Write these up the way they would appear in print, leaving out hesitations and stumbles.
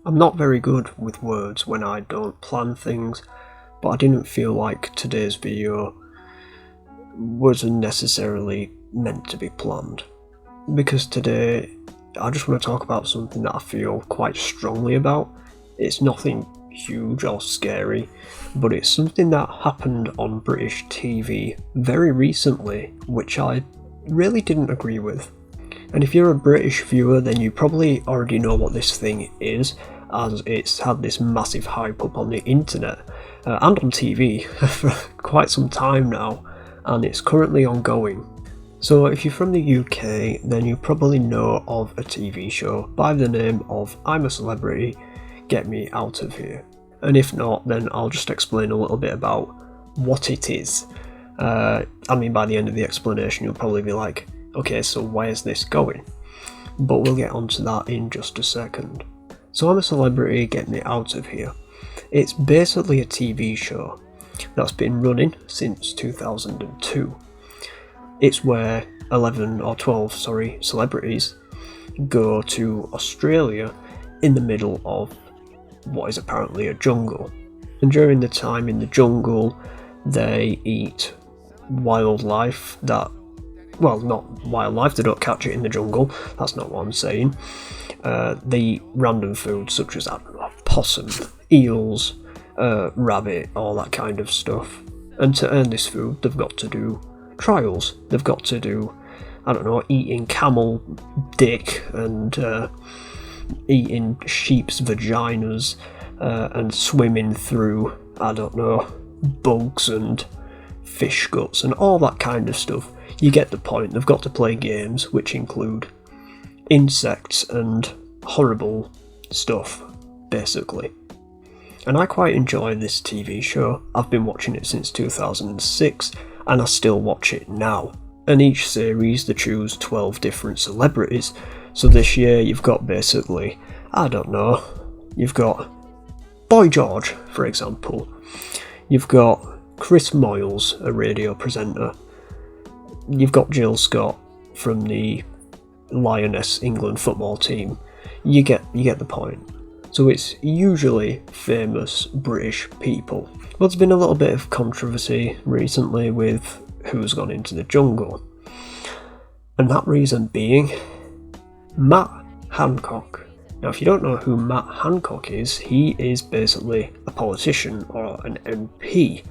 I'm not very good with words when I don't plan things, but I didn't feel like today's video wasn't necessarily meant to be planned. Because today, I just want to talk about something that I feel quite strongly about. It's nothing huge or scary, but it's something that happened on British TV very recently, which I really didn't agree with. And if you're a British viewer, then you probably already know what this thing is, as it's had this massive hype up on the internet and on TV for quite some time now, and it's currently ongoing. So if you're from the UK, then you probably know of a TV show by the name of I'm a Celebrity, Get Me Out of Here. And if not, then I'll just explain a little bit about what it is. By the end of the explanation, you'll probably be like, okay, so where's this going? But we'll get onto that in just a second. So I'm a Celebrity, Get Me Out of Here. It's basically a TV show that's been running since 2002. It's where 12 celebrities go to Australia in the middle of what is apparently a jungle. And during the time in the jungle, they eat wildlife that, well, not wildlife, they don't catch it in the jungle, that's not what I'm saying. They eat random food such as, I don't know, possum, eels, rabbit, all that kind of stuff. And to earn this food, they've got to do trials. They've got to do, I don't know, eating camel dick and eating sheep's vaginas and swimming through, I don't know, bugs and fish guts and all that kind of stuff. You get the point. They've got to play games which include insects and horrible stuff, basically. And I quite enjoy this TV show. I've been watching it since 2006 and I still watch it now. And each series they choose 12 different celebrities. So this year you've got basically, I don't know, you've got Boy George, for example. You've got Chris Moyles, a radio presenter. You've got Jill Scott from the Lioness England football team. You get the point. So it's usually famous British people. Well, there's been a little bit of controversy recently with who's gone into the jungle. And that reason being Matt Hancock. Now, if you don't know who Matt Hancock is, he is basically a politician or an MP.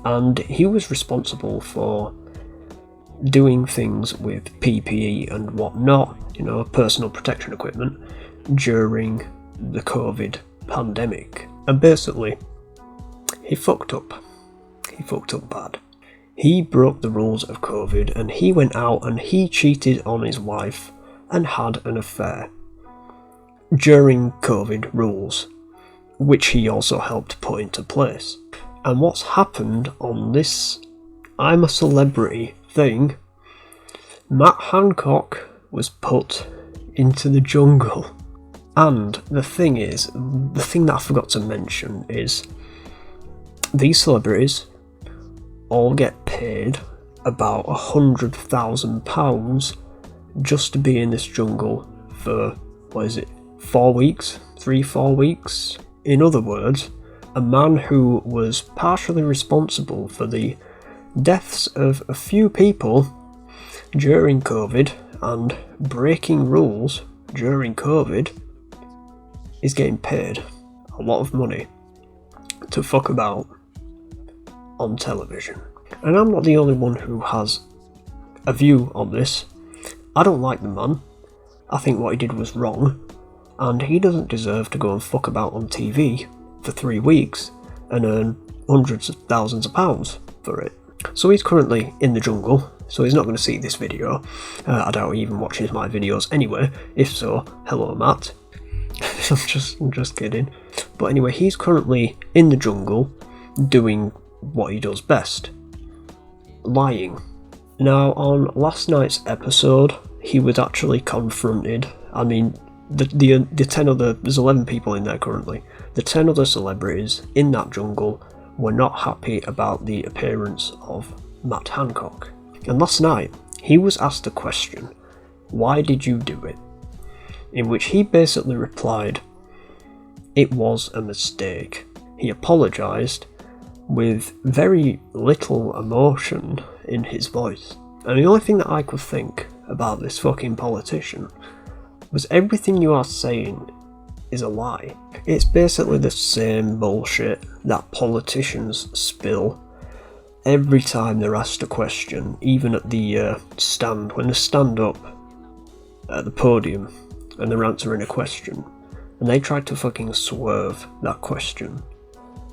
And he was responsible for doing things with PPE and whatnot, personal protection equipment, during the COVID pandemic. And basically, he fucked up. He fucked up bad. He broke the rules of COVID and he went out and he cheated on his wife and had an affair during COVID rules, which he also helped put into place. And what's happened on this I'm a Celebrity thing, Matt Hancock was put into the jungle. And the thing that I forgot to mention is these celebrities all get paid about £100,000 just to be in this jungle for, 4 weeks? 3-4 weeks? In other words, a man who was partially responsible for the deaths of a few people during COVID and breaking rules during COVID is getting paid a lot of money to fuck about on television. And I'm not the only one who has a view on this. I don't like the man. I think what he did was wrong, and he doesn't deserve to go and fuck about on TV for 3 weeks and earn hundreds of thousands of pounds for it. So he's currently in the jungle, so he's not going to see this video. I doubt he even watches my videos anyway. If so, hello Matt. I'm just kidding. But anyway, he's currently in the jungle doing what he does best: lying. Now, on last night's episode, he was actually confronted. The 10 other, there's 11 people in there currently. The 10 other celebrities in that jungle were not happy about the appearance of Matt Hancock. And last night, he was asked a question: why did you do it? In which he basically replied, it was a mistake. He apologised with very little emotion in his voice. And the only thing that I could think about this fucking politician was everything you are saying is a lie. It's basically the same bullshit that politicians spill every time they're asked a question, even at the stand, when they stand up at the podium and they're answering a question, and they try to fucking swerve that question.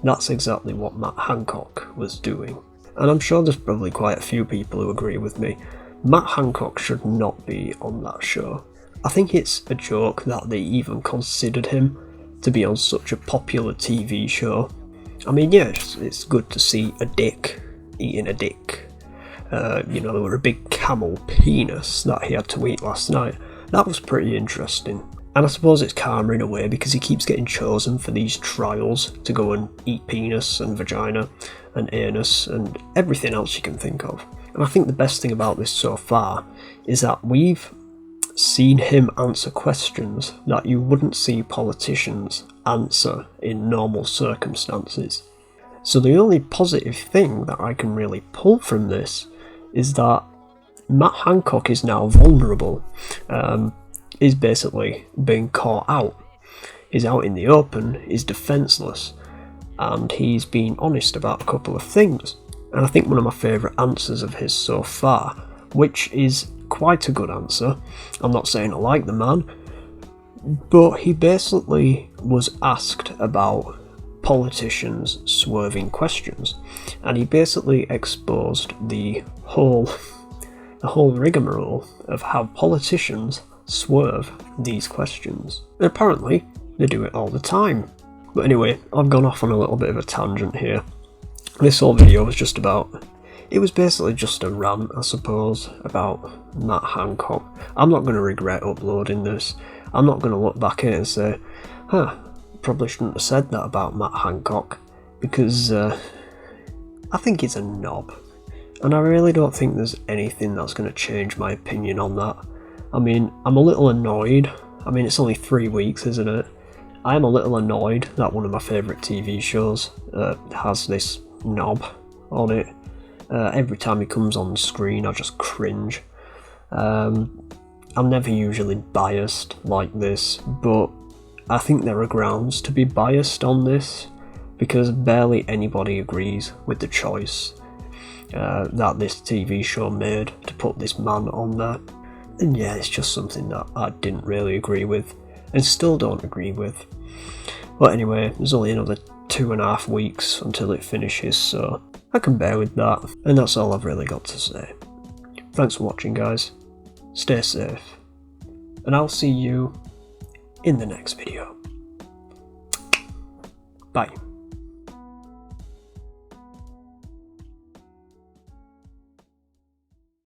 That's exactly what Matt Hancock was doing. And I'm sure there's probably quite a few people who agree with me. Matt Hancock should not be on that show. I think it's a joke that they even considered him to be on such a popular TV show. I mean, yeah, it's good to see a dick eating a dick. There were a big camel penis that he had to eat last night. That was pretty interesting. And I suppose it's karma in a way, because he keeps getting chosen for these trials to go and eat penis and vagina and anus and everything else you can think of. And I think the best thing about this so far is that we've seen him answer questions that you wouldn't see politicians answer in normal circumstances. So the only positive thing that I can really pull from this is that Matt Hancock is now vulnerable. He's basically being caught out. He's out in the open, he's defenceless, and he's been honest about a couple of things. And I think one of my favourite answers of his so far, which is quite a good answer, I'm not saying I like the man, but he basically was asked about politicians swerving questions, and he basically exposed the whole rigmarole of how politicians swerve these questions. And apparently they do it all the time. But anyway, I've gone off on a little bit of a tangent here. This whole video was basically just a rant, I suppose, about Matt Hancock. I'm not going to regret uploading this. I'm not going to look back at it and say, probably shouldn't have said that about Matt Hancock, because I think he's a knob. And I really don't think there's anything that's going to change my opinion on that. I mean, I'm a little annoyed. I mean, it's only 3 weeks, isn't it? I am a little annoyed that one of my favourite TV shows has this knob on it. Every time he comes on screen, I just cringe. I'm never usually biased like this, but I think there are grounds to be biased on this, because barely anybody agrees with the choice that this TV show made to put this man on there. And yeah, it's just something that I didn't really agree with, and still don't agree with. But anyway, there's only another 2.5 weeks until it finishes, so I can bear with that, and that's all I've really got to say. Thanks for watching, guys. Stay safe, and I'll see you in the next video. Bye.